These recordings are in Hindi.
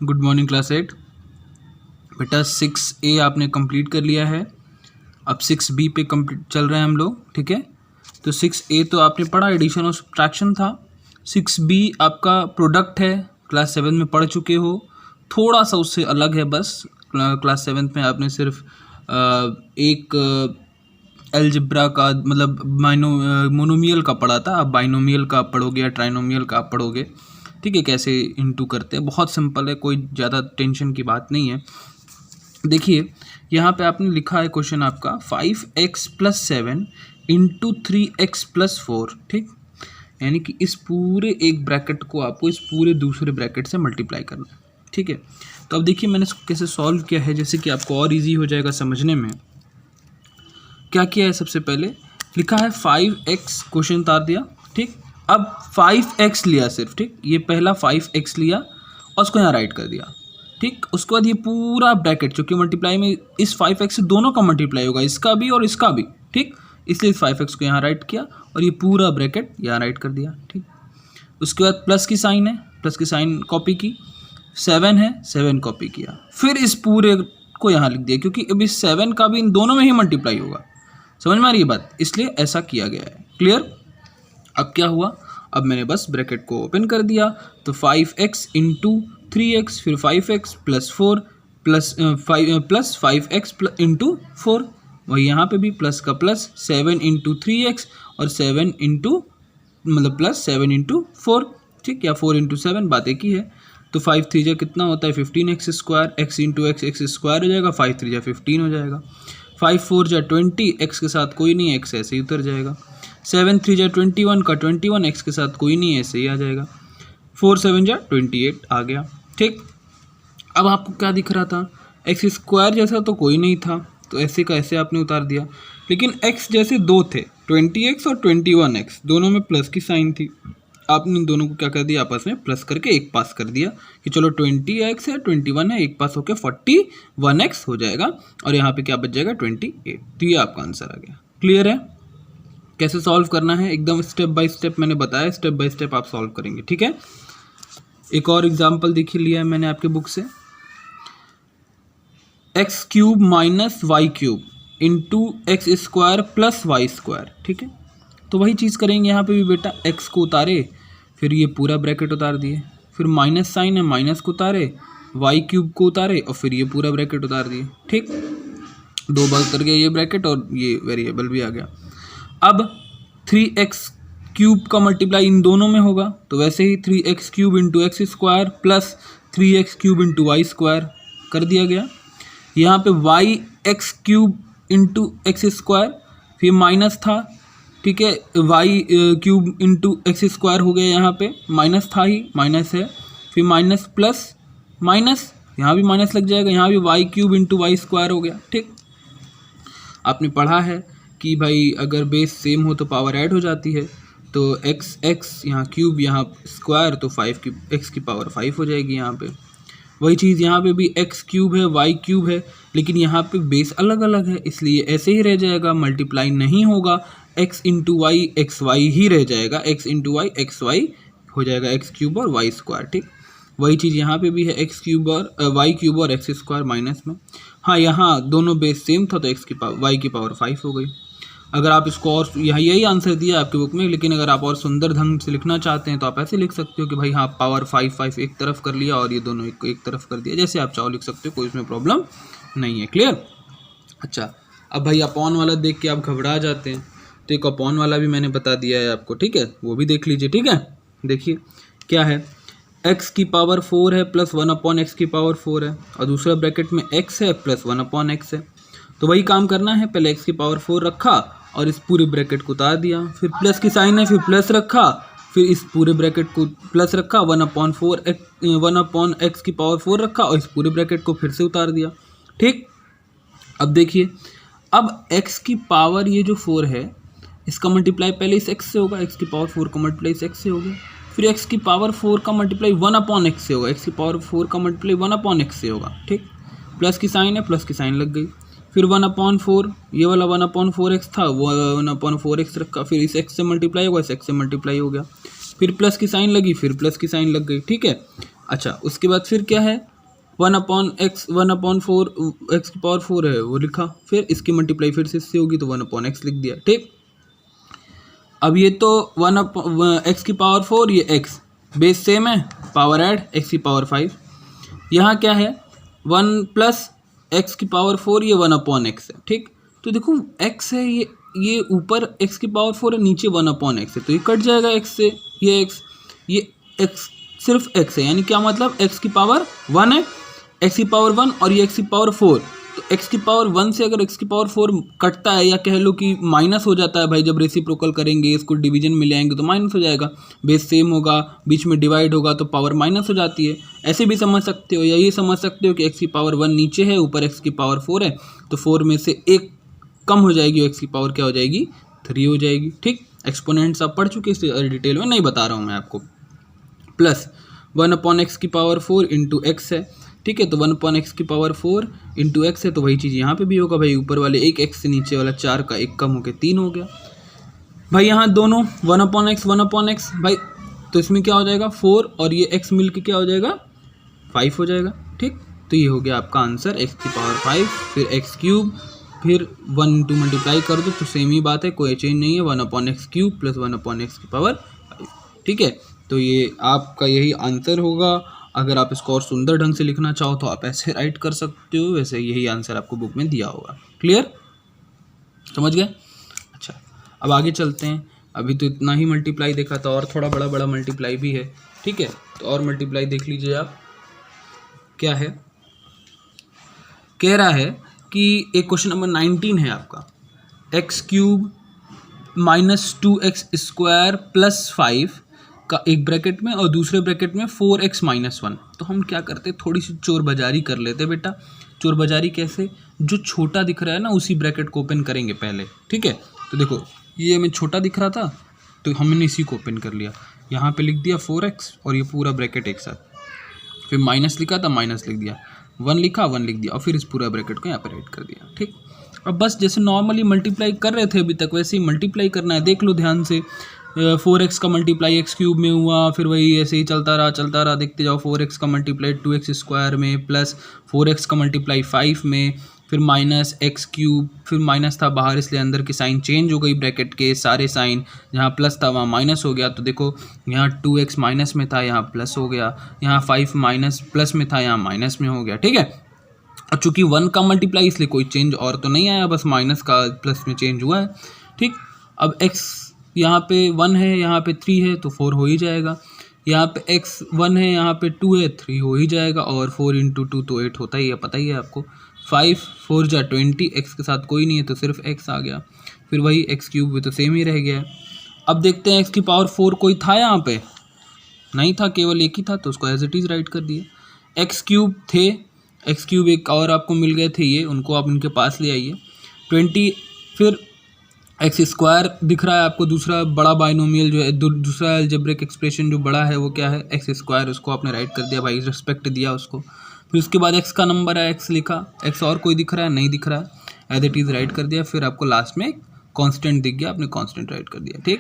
Good morning class 8। बेटा 6A आपने कंप्लीट कर लिया है, अब 6B पे कंप्लीट चल रहे हैं हम लोग, ठीक है। तो 6A तो आपने पढ़ा, एडिशन और सब्ट्रैक्शन था। 6B आपका प्रोडक्ट है, क्लास 7 में पढ़ चुके हो। थोड़ा सा उससे अलग है, बस क्लास 7 में आपने सिर्फ एक अलजेब्रा का मतलब मोनोमियल का पढ़ा था, अब बाइनोमियल का पढ़ोगे या ट्राइनोमियल का पढ़ोगे, ठीक है। कैसे इंटू करते हैं, बहुत सिंपल है, कोई ज़्यादा टेंशन की बात नहीं है। देखिए यहाँ पे आपने लिखा है क्वेश्चन आपका 5x + 7 इंटू 3x + 4, ठीक। यानी कि इस पूरे एक ब्रैकेट को आपको इस पूरे दूसरे ब्रैकेट से मल्टीप्लाई करना है, ठीक है। तो अब देखिए मैंने इसको कैसे सॉल्व किया है, जैसे कि आपको और इजी हो जाएगा समझने में। क्या किया है, सबसे पहले लिखा है 5x, क्वेश्चन उतार दिया, ठीक। अब 5x लिया सिर्फ, ठीक। ये पहला 5x लिया और उसको यहाँ राइट कर दिया, ठीक। उसके बाद ये पूरा ब्रैकेट, क्योंकि मल्टीप्लाई में इस 5x से दोनों का मल्टीप्लाई होगा, इसका भी और इसका भी, ठीक। इसलिए इस 5x को यहाँ राइट किया और ये पूरा ब्रैकेट यहाँ राइट कर दिया, ठीक। उसके बाद प्लस की साइन है, प्लस की साइन कॉपी की, 7 है, 7 कॉपी किया, फिर इस पूरे को यहाँ लिख दिया, क्योंकि अब इस 7 का भी इन दोनों में ही मल्टीप्लाई होगा। समझ में आ रही है बात, इसलिए ऐसा किया गया है। क्लियर। अब क्या हुआ, अब मैंने बस ब्रैकेट को ओपन कर दिया, तो 5x इंटू 3x, फिर 5x + 4 प्लस 5x इंटू 4, वही यहाँ पे भी प्लस का प्लस, 7 इंटू 3x और 7 इंटू मतलब प्लस 7 इंटू 4, ठीक, या 4 इंटू 7, बात एक ही है। तो 5 3 जा कितना होता है 15x², x into x square हो जाएगा, 5 3 जा 15 हो जाएगा, 5 4 जा 20, x के साथ कोई नहीं, x ऐसे ही उतर जाएगा, 7 3 जा 21 का 21, x के साथ कोई नहीं, ऐसे ही आ जाएगा, 4 7 जा 28 आ गया, ठीक। अब आपको क्या दिख रहा था, x² जैसा तो कोई नहीं था, तो ऐसे का ऐसे आपने उतार दिया, लेकिन x जैसे दो थे, 20x और 21x, दोनों में प्लस की साइन थी, आपने दोनों को क्या कर दिया, आपस में प्लस करके एक पास कर दिया कि चलो 20x है, 21 है, एक पास होकर 41x हो जाएगा, और यहाँ पे क्या बच जाएगा 28। तो ये आपका आंसर आ गया। क्लियर है, कैसे सॉल्व करना है, एकदम स्टेप बाय स्टेप मैंने बताया, स्टेप बाय स्टेप आप सॉल्व करेंगे, ठीक है। एक और एग्जाम्पल देखिए लिया है मैंने आपके बुक से, x³ - y³ into x² + y², ठीक है। तो वही चीज़ करेंगे यहाँ पे भी बेटा, x को उतारे, फिर ये पूरा ब्रैकेट उतार दिए, फिर माइनस साइन है, माइनस को उतारे, y³ को उतारे और फिर ये पूरा ब्रैकेट उतार दिए, ठीक। दो बार उतर गया ये ब्रैकेट और ये वेरिएबल भी आ गया। अब 3x³ का मल्टीप्लाई इन दोनों में होगा, तो वैसे ही 3x³ into x² plus 3x³ into y² कर दिया गया। यहाँ पे yx³ इंटू x², फिर माइनस था, ठीक है, y³ इंटू x² हो गया, यहाँ पे माइनस था ही, माइनस है, फिर माइनस प्लस माइनस, यहाँ भी माइनस लग जाएगा, यहाँ भी y³ इंटू y² हो गया, ठीक। आपने पढ़ा है कि भाई अगर बेस सेम हो तो पावर ऐड हो जाती है, तो x यहाँ क्यूब यहाँ स्क्वायर, तो 5 x की पावर 5 हो जाएगी यहाँ पे। वही चीज़ यहाँ पे भी x³ है, y³ है, लेकिन यहाँ पे बेस अलग अलग है, इसलिए ऐसे ही रह जाएगा, मल्टीप्लाई नहीं होगा, x इंटू वाई xy ही रह जाएगा, x इंटू वाई xy हो जाएगा, x³ और y², ठीक। वही चीज़ यहाँ पे भी है, x³ और y³ और x² माइनस में। हाँ, यहाँ दोनों बेस सेम था तो y की पावर 5 हो गई। अगर आप इसको और यही आंसर दिया आपकी बुक में, लेकिन अगर आप और सुंदर ढंग से लिखना चाहते हैं तो आप ऐसे लिख सकते हो कि भाई हाँ, पावर 5 एक तरफ कर लिया और ये दोनों एक तरफ कर दिया, जैसे आप चाहो लिख सकते हो, कोई इसमें प्रॉब्लम नहीं है। क्लियर। अच्छा, अब भाई अपॉन वाला देख के आप घबरा जाते हैं, तो एक अपॉन वाला भी मैंने बता दिया है आपको, ठीक है, वो भी देख लीजिए, ठीक है। देखिए क्या है, x की पावर 4 है प्लस 1/x की पावर 4 है, और दूसरा ब्रैकेट में x है प्लस 1/x है। तो वही काम करना है, पहले x की पावर 4 रखा और इस पूरे ब्रैकेट को उतार दिया, फिर प्लस की साइन है, फिर प्लस रखा, फिर इस पूरे ब्रैकेट को प्लस रखा, 1/x की पावर 4 रखा और इस पूरे ब्रैकेट को फिर से उतार दिया, ठीक। अब देखिए, अब x की पावर ये जो 4 है, इसका मल्टीप्लाई पहले इस x से होगा, x की पावर 4 का मल्टीप्लाई इस x से होगा, फिर x की पावर 4 का मल्टीप्लाई 1/x से होगा, x की पावर 4 का मल्टीप्लाई 1/x से होगा, ठीक। प्लस की साइन है, प्लस की साइन लग गई, फिर 1/4, ये वाला 1/4x था, वो 1/4x रखा, फिर इस x से मल्टीप्लाई होगा, इस x से मल्टीप्लाई हो गया, फिर प्लस की साइन लगी, फिर प्लस की साइन लग गई, ठीक है। अच्छा, उसके बाद फिर क्या है, 1/x 1/4 x की पावर 4 है वो लिखा, फिर इसकी मल्टीप्लाई फिर से इससे होगी तो 1/x लिख दिया। ठीक, अब ये तो 1x की पावर 4, ये x बेस सेम है, पावर ऐड x की पावर 5। यहाँ क्या है 1 प्लस x की पावर 4, ये 1/x है। ठीक, तो देखो x है, ये ऊपर x की पावर 4 है, नीचे 1/x है, तो ये कट जाएगा x से, ये x सिर्फ x है, यानी क्या मतलब x की पावर 1 है, x की पावर 1 और ये x की पावर 4। तो x की पावर 1 से अगर x की पावर 4 कटता है, या कह लो कि माइनस हो जाता है भाई, जब रेसिप्रोकल करेंगे इसको डिवीजन में ले आएंगे तो माइनस हो जाएगा, बेस सेम होगा, बीच में डिवाइड होगा तो पावर माइनस हो जाती है। ऐसे भी समझ सकते हो, या ये समझ सकते हो कि x की पावर 1 नीचे है, ऊपर x की पावर 4 है, तो 4 में से एक कम हो जाएगी, x की पावर क्या हो जाएगी 3 हो जाएगी। ठीक, एक्सपोनेंट्स आप पढ़ चुके, इससे डिटेल में नहीं बता रहा हूँ मैं आपको। प्लस 1/x की पावर 4 इंटू एक्स है। ठीक है, तो 1/x की पावर 4 इंटू एक्स है, तो वही चीज़ यहाँ पे भी होगा भाई, ऊपर वाले एक x से नीचे वाला 4 का एक कम होकर 3 हो गया भाई। यहाँ दोनों 1/x भाई, तो इसमें क्या हो जाएगा 4 और ये x मिल के क्या हो जाएगा 5 हो जाएगा। ठीक, तो ये हो गया आपका आंसर x की पावर 5, फिर x क्यूब, फिर 1 इंटू मल्टीप्लाई कर दो तो सेम ही बात है, कोई चेंज नहीं है, 1/x क्यूब प्लस 1/x की पावर 5। ठीक है, तो ये आपका यही आंसर होगा। अगर आप इसको और सुंदर ढंग से लिखना चाहो तो आप ऐसे राइट कर सकते हो, वैसे यही आंसर आपको बुक में दिया होगा। क्लियर, समझ गए? अच्छा, अब आगे चलते हैं। अभी तो इतना ही मल्टीप्लाई देखा था, और थोड़ा बड़ा बड़ा मल्टीप्लाई भी है। ठीक है, तो और मल्टीप्लाई देख लीजिए आप। क्या है, कह रहा है कि एक क्वेश्चन नंबर 19 है आपका, x cube minus 2x square plus 5 का एक ब्रैकेट में और दूसरे ब्रैकेट में 4x माइनस 1। तो हम क्या करते, थोड़ी सी चोर बाजारी कर लेते बेटा। चोर बाजारी कैसे, जो छोटा दिख रहा है ना उसी ब्रैकेट को ओपन करेंगे पहले। ठीक है, तो देखो ये हमें छोटा दिख रहा था तो हमने इसी को ओपन कर लिया, यहाँ पे लिख दिया 4x और ये पूरा ब्रैकेट एक साथ, फिर माइनस लिखा था माइनस लिख दिया, 1 लिखा 1 लिख दिया, और फिर इस पूरा ब्रैकेट को यहाँ पर ऐड कर दिया। ठीक, अब बस जैसे नॉर्मली मल्टीप्लाई कर रहे थे अभी तक, वैसे ही मल्टीप्लाई करना है। देख लो ध्यान से, 4x का मल्टीप्लाई x क्यूब में हुआ, फिर वही ऐसे ही चलता रहा, देखते जाओ। 4x का मल्टीप्लाई 2x स्क्वायर में, प्लस 4x का मल्टीप्लाई 5 में, फिर माइनस x क्यूब, फिर माइनस था बाहर इसलिए अंदर की साइन चेंज हो गई, ब्रैकेट के सारे साइन, जहाँ प्लस था वहाँ माइनस हो गया। तो देखो यहाँ 2x माइनस में था, यहाँ प्लस हो गया, यहाँ 5 माइनस प्लस में था, यहाँ माइनस में हो गया। ठीक है, और चूँकि 1 का मल्टीप्लाई इसलिए कोई चेंज और तो नहीं आया, बस माइनस का प्लस में चेंज हुआ है। ठीक, अब x यहाँ पे 1 है, यहाँ पे 3 है तो 4 हो ही जाएगा, यहाँ पे x 1 है, यहाँ पे 2 है, 3 हो ही जाएगा, और 4 इंटू 2 तो 8 होता ही है, पता ही है आपको। 5 4 जा 20, x के साथ कोई नहीं है तो सिर्फ x आ गया, फिर वही x क्यूब भी तो सेम ही रह गया है। अब देखते हैं x की पावर 4 कोई था यहाँ पे, नहीं था, केवल एक ही था, तो उसको एज इट इज़ राइट कर दिए। x क्यूब थे, x क्यूब एक और आपको मिल गए थे, ये उनको आप इनके पास ले आइए। 20, फिर एक्स स्क्वायर दिख रहा है आपको, दूसरा बड़ा बाइनोमियल जो है, दूसरा अलजेब्रिक एक्सप्रेशन जो बड़ा है वो क्या है एक्स स्क्वायर, उसको आपने राइट कर दिया भाई, रिस्पेक्ट दिया उसको। फिर उसके बाद एक्स का नंबर है, एक्स लिखा, एक्स और कोई दिख रहा है नहीं दिख रहा है, एज इट इज़ राइट कर दिया। फिर आपको लास्ट में कांस्टेंट दिख गया, आपने कांस्टेंट राइट कर दिया। ठीक,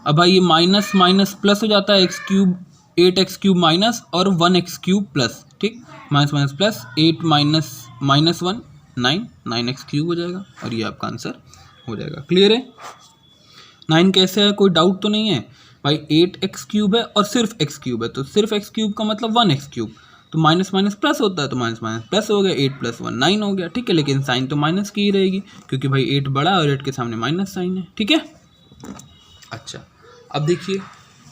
अब भाई ये माइनस माइनस प्लस हो जाता है, x cube 8x cube minus और 1x क्यूब प्लस। ठीक, minus minus plus, 8 minus minus 1 9, 9x cube हो जाएगा, और ये आपका आंसर हो जाएगा। क्लियर है? 9 कैसे है, कोई डाउट तो नहीं है भाई। 8x क्यूब है और सिर्फ x क्यूब है, तो सिर्फ x क्यूब का मतलब 1x क्यूब, तो माइनस माइनस प्लस होता है, तो माइनस माइनस प्लस हो गया, 8 प्लस 1 9 हो गया। ठीक है, लेकिन साइन तो माइनस की ही रहेगी, क्योंकि भाई 8 बड़ा और 8 के सामने माइनस साइन है। ठीक है, अच्छा अब देखिए,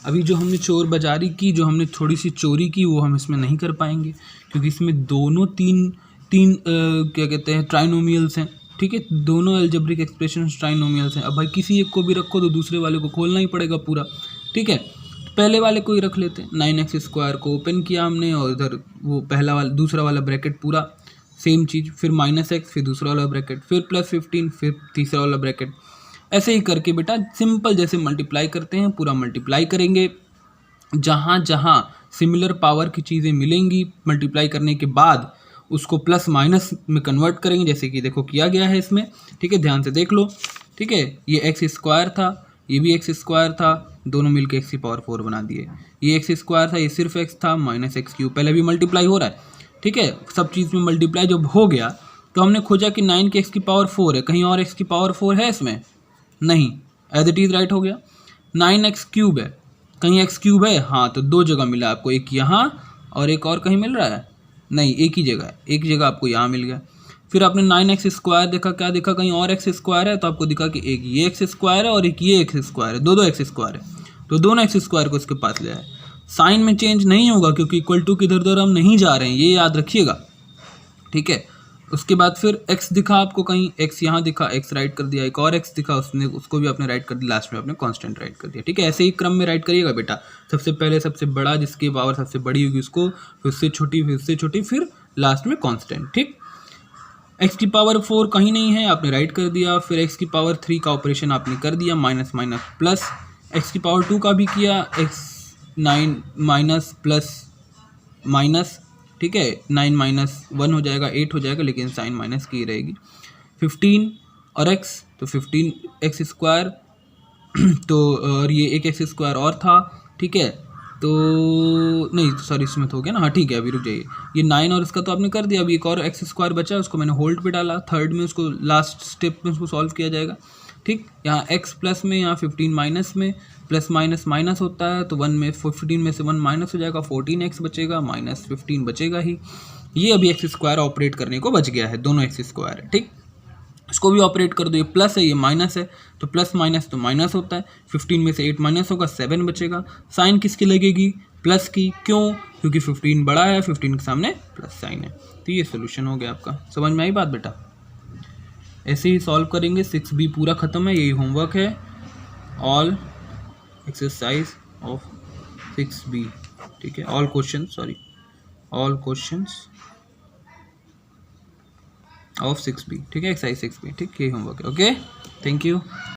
अभी जो हमने चोर बाजारी की, जो हमने थोड़ी सी चोरी की, वो हम इसमें नहीं कर पाएंगे, क्योंकि इसमें दोनों तीन क्या कहते हैं ट्राइनोमियल्स हैं। ठीक है, दोनों अलजेब्रिक एक्सप्रेशन ट्राइनोमियल्स हैं। अब भाई किसी एक को भी रखो तो दूसरे वाले को खोलना ही पड़ेगा पूरा। ठीक है, तो पहले वाले को ही रख लेते हैं। 9x स्क्वायर को ओपन किया हमने, और इधर वो पहला वाला दूसरा वाला ब्रैकेट पूरा सेम चीज़, फिर -x, फिर दूसरा वाला ब्रैकेट, फिर +15, फिर तीसरा वाला ब्रैकेट। ऐसे ही करके बेटा सिंपल जैसे मल्टीप्लाई करते हैं पूरा मल्टीप्लाई करेंगे। जहाँ जहाँ सिमिलर पावर की चीज़ें मिलेंगी मल्टीप्लाई करने के बाद उसको प्लस माइनस में कन्वर्ट करेंगे, जैसे कि देखो किया गया है इसमें। ठीक है, ध्यान से देख लो। ठीक है, ये एक्स स्क्वायर था, ये भी एक्स स्क्वायर था, दोनों मिलके एक्स की पावर 4 बना दिए। ये एक्स स्क्वायर था, ये सिर्फ एक्स था, माइनस एक्स क्यूब, पहले भी मल्टीप्लाई हो रहा है, ठीक है, सब चीज़ में मल्टीप्लाई जब हो गया तो हमने खोजा कि 9 की x की पावर 4 है, कहीं और x की पावर 4 है इसमें? नहीं, एज इट इज़ राइट हो गया। 9x क्यूब है, कहीं x क्यूब है? हाँ, तो दो जगह मिला आपको, एक यहाँ और एक और कहीं मिल रहा है? नहीं, एक ही जगह है, एक जगह आपको यहाँ मिल गया। फिर आपने 9x स्क्वायर देखा, क्या देखा? कहीं और x स्क्वायर है, तो आपको दिखा कि एक ये x स्क्वायर है और एक ये x स्क्वायर है, दो x स्क्वायर है, तो दोनों x स्क्वायर को इसके पास ले आए। साइन में चेंज नहीं होगा क्योंकि इक्वल टू के इधर उधर हम नहीं जा रहे हैं, ये याद रखिएगा, ठीक है। उसके बाद फिर x दिखा आपको, कहीं x यहाँ दिखा, x राइट कर दिया, एक और x दिखा, उसने उसको भी आपने राइट कर दिया, लास्ट में आपने कांस्टेंट राइट कर दिया, ठीक है। ऐसे ही क्रम में राइट करिएगा बेटा, सबसे पहले सबसे बड़ा जिसकी पावर सबसे बड़ी होगी उसको, फिर उससे छोटी, फिर उससे छोटी, फिर लास्ट में कांस्टेंट, ठीक। x की पावर 4 कहीं नहीं है, आपने राइट कर दिया। फिर x की पावर 3 का ऑपरेशन आपने कर दिया, माइनस माइनस प्लस, x की पावर 2 का भी किया, x 9 माइनस प्लस माइनस, ठीक है, 9 माइनस 1 हो जाएगा, 8 हो जाएगा, लेकिन साइन माइनस की रहेगी। 15 और x, तो 15x स्क्वायर तो और ये एक x स्क्वायर और था, ठीक है, तो नहीं सॉरी इसमें तो हो गया ना, हाँ ठीक है, अभी रुक जाइए, ये 9 और इसका तो आपने कर दिया, अभी एक और x स्क्वायर बचा, उसको मैंने होल्ड पे डाला, थर्ड में उसको लास्ट स्टेप में उसको सॉल्व किया जाएगा, ठीक। यहाँ x प्लस में, यहाँ 15 माइनस में, प्लस माइनस माइनस होता है, तो 1 में 15 में से 1 माइनस हो जाएगा, 14x बचेगा, माइनस 15 बचेगा ही। ये अभी x स्क्वायर ऑपरेट करने को बच गया है, दोनों x स्क्वायर है, ठीक। इसको भी ऑपरेट कर दो, ये प्लस है ये माइनस है, तो प्लस माइनस तो माइनस होता है, 15 में से 8 माइनस होगा, 7 बचेगा। साइन किसकी लगेगी? प्लस की, क्यों? क्योंकि 15 बड़ा है, 15 के सामने प्लस साइन है। तो ये सोल्यूशन हो गया आपका, समझ में आई बात बेटा? ऐसे ही सॉल्व करेंगे, 6b पूरा ख़त्म है, यही होमवर्क है, ऑल एक्सरसाइज ऑफ 6b, ठीक है, ऑल क्वेश्चन ऑफ 6b, ठीक है, एक्सरसाइज 6b, ठीक, यही होमवर्क है, ओके, थैंक यू।